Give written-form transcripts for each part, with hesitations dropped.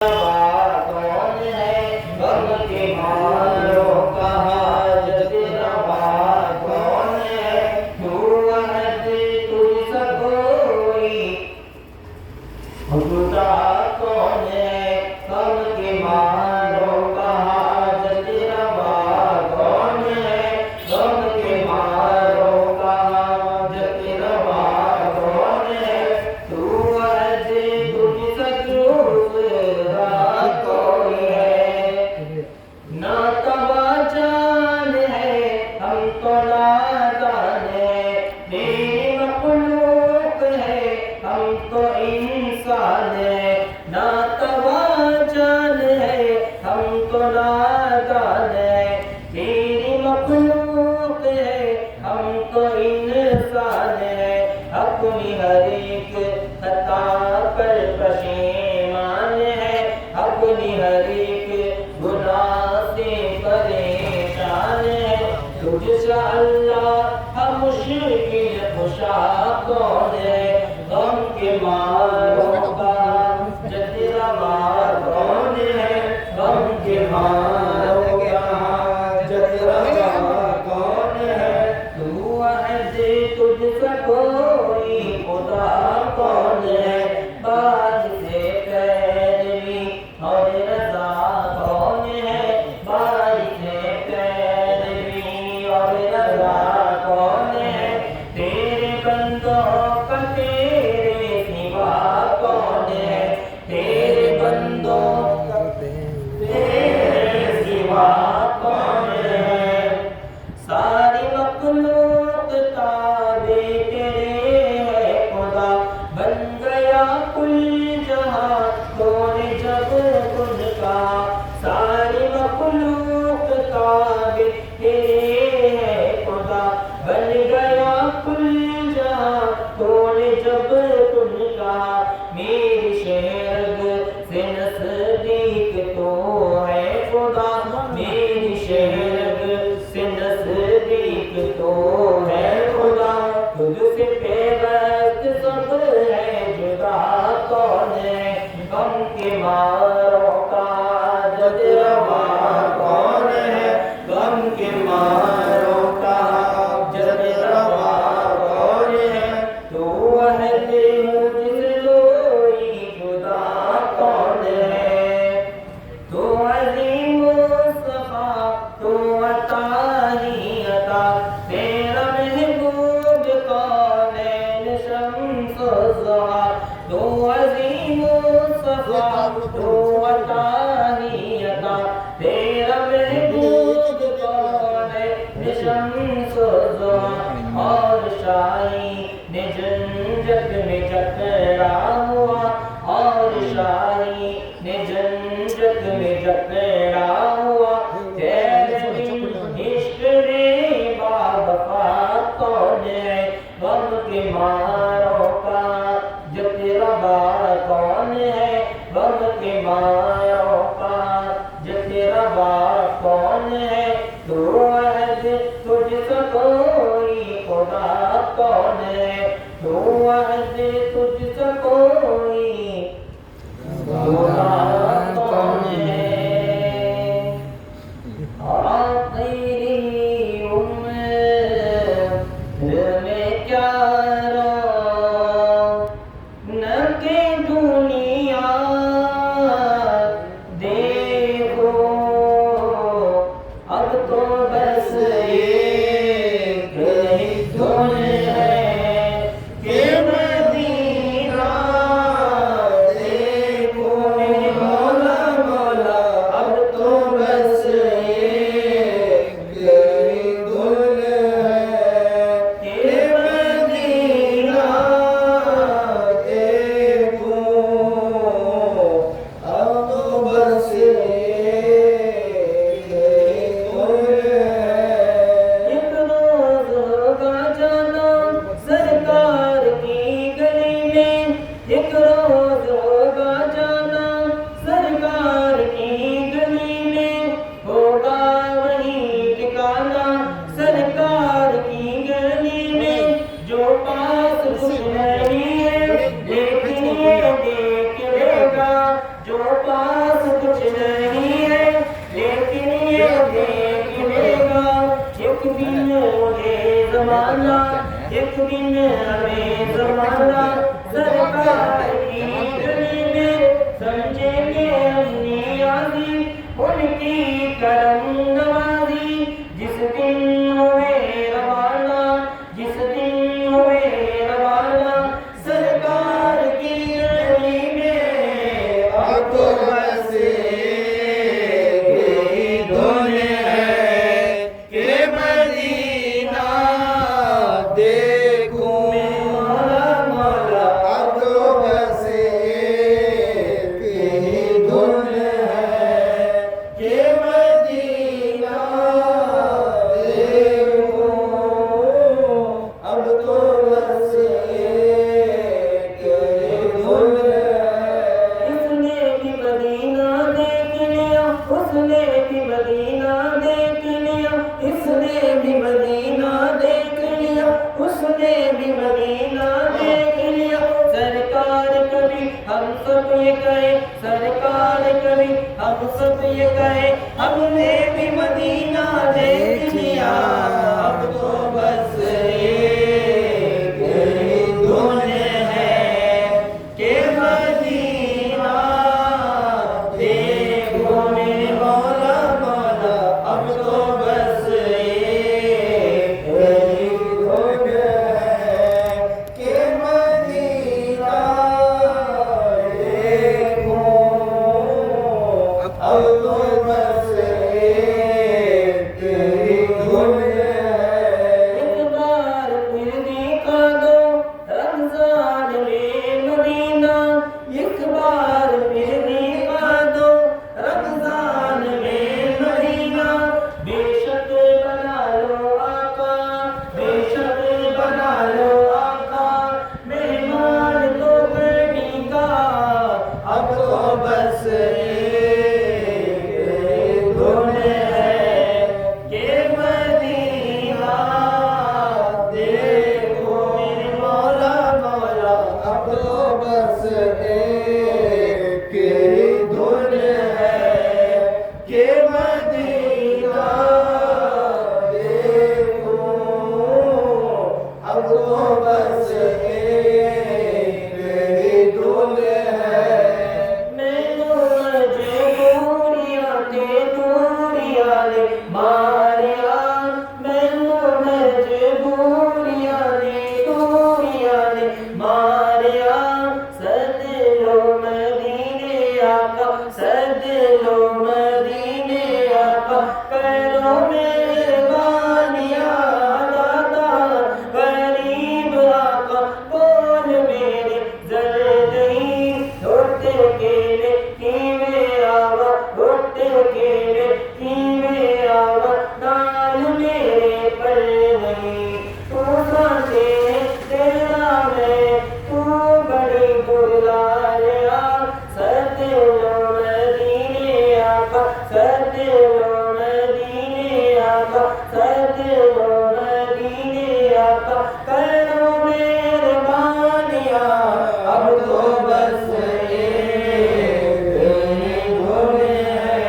कौन है गम के मारो का हाजत रवा कौन है तू अहद तुझ कोई खुदा कौन है गम के मारो का हाजत रवा कौन है गम के मारो का हाजत रवा कौन है तू अहद तुझ कोई है ना तवाजान है हम तो नादान है तेरी मखलूक है हम तो इंसान है ना तवाजान है हम तो नादान है तेरी मखलूक है हम तो इंसान है अपनी हर एक खता पर पशेमान है अपनी हर एक गुनाह से परेशान है तुझसे अल्लाह हम मुश्किल खुशा कौन है गम के मारों का जतरवा कौन है गम के मारों का जतरवा कौन है तू अहद तुझसे कोई खुदा कौन है बाज से पैरवी और रज़ा कौन है बाज से पैरवी और रज़ा कौन है तेरे बंदों का तेरे सिवा कौन है तेरे बंदों का तेरे सिवा कौन है सारी मखलूक ताबे तेरे है खुदा बन गया कुल जहां तूने जब उनका सारी मखलूक ताबे तेरे है खुदा बन गया कुल जहां तूने जब उनका मेरी शहर से नजदीक तो है खुदा मेरी शहर से नजदीक तो है खुदा तुझसे पेवस्त सब है जुदा कौन है गम के मारों का जतरवा कौन है गम के मारों का जतरवा कौन है तू अहद मुझसे कोई जुदा कौन है तू अज़ीम मुस्तफ़ा तू अता ही अता तेरा महबूब कौन है शम्स ज़ुहा तू अज़ीम मुस्तफ़ा तू अता ही अता तेरा महबूब कौन है शम्स ज़ुहा और शाही ने जन्नत में जकरा हुआ और शाही ने जन्नत में जकरा हुआ तेरे इश्क रे बावफा कौन है गम के मारों का जतरवा कौन है गम के मारों का जतरवा कौन है तू अहद तुझसे कोई खुदा कौन है तू अहद तुझसे कोई खुदा कौन है तेरी उम्र में क्या न के दुनिया देखो अब तो बस एक ही धुन है कि मदीना देखो दिन मुझे जमाना, एक दिन हमें जमाना, सरकार की गली में समझेंगे अपनी आदि, उनकी करम नवाजी। जिस दिन हुए रवाना, जिस दिन हुए रवाना, सरकार की गली में अब तो बस यही धुन है कि मदीना देखूं। मौला मौला अब तो बस यही धुन है कि मदीना देखूं। अब तो बस यही धुन है। इसने भी मदीना देख लिया, उसने भी मदीना देख लिया, इसने भी मदीना देख लिया, उसने भी मदीना देख लिया। सरकार कभी हम सब ये कहे, सरकार कभी हम सब ये कहे, हमने भी मदीना देख लिया। अब तो बस यही धुन है कि मदीना देखो मेरे मौला मौला। अब तो बस यही धुन है कि मदीना देखूं। अब तो बस यही धुन है। एक बार फिर दिखा दो रमजान में मदीना, एक बार फिर दिखा दो रमजान में मदीना। बेशक बना लो आका, बेशक बना लो आका, मेहमान तो बनी का। अब तो बस यही धुन है कि मदीना देखो मेरे मौला मौला। अब तो बस एक ही धुन है कि मदीना देखूं। अब तो बस एक ही धुन है। मैनू मजबूरियां ते दूरियां ने मारिया, मैनू मजबूरियां ने दूरियां ने मारिया। सद लो मदीने आका, सद लो मदीने आका, करो मेहरबानियां दाता गरीब आका। बोल मेरे जरदई होते केले कीवे आवा, होते केले कीवे आवा, नाल मेरे पर नहीं तू साथे तेरा मैं, तू बड़ी बुलाया। सद लो मदीने आका, सद लो मदीने आका, सद लो मदीने आका, करो मेहरबानियां। अब तो बस यही धुन है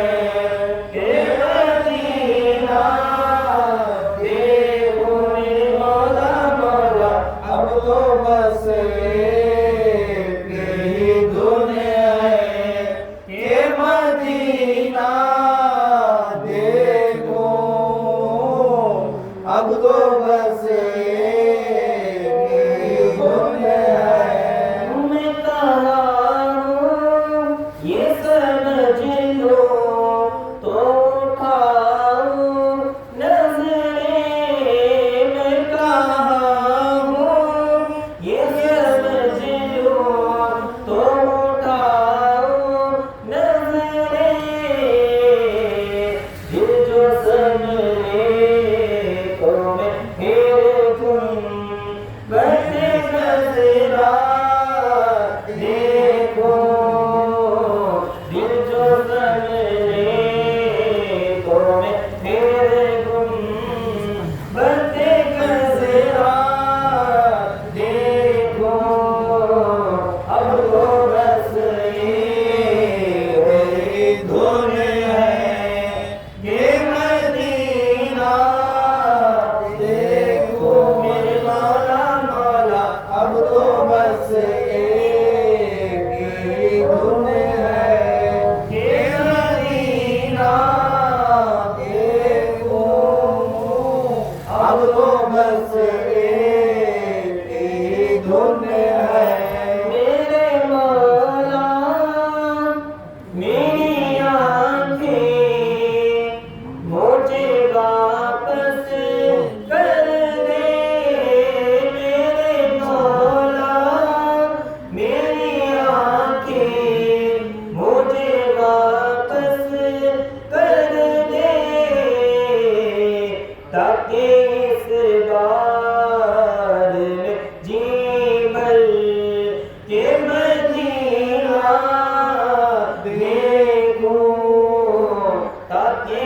कि मदीना देखो मेरे मौला मौला। अब तो बस एक ही धुन है कि मदीना देखूं। अब तो बस एक ही धुन है। मैं कहा हूँ ये समझ लो तो उठाओ नजरें। मैं कहा हूँ ये समझ लो तो उठाओ नजरें। दिल जो समझे तो मैं फिर तुम बसे नजरा देखो। दिल जो समझे तो मैं फिर तुम बसे नजरा देखो। अब तो बस यही धुन है कि मदीना वापस कर दे, ताकि इस बार में जी भर के मदीना देखूं, ताकि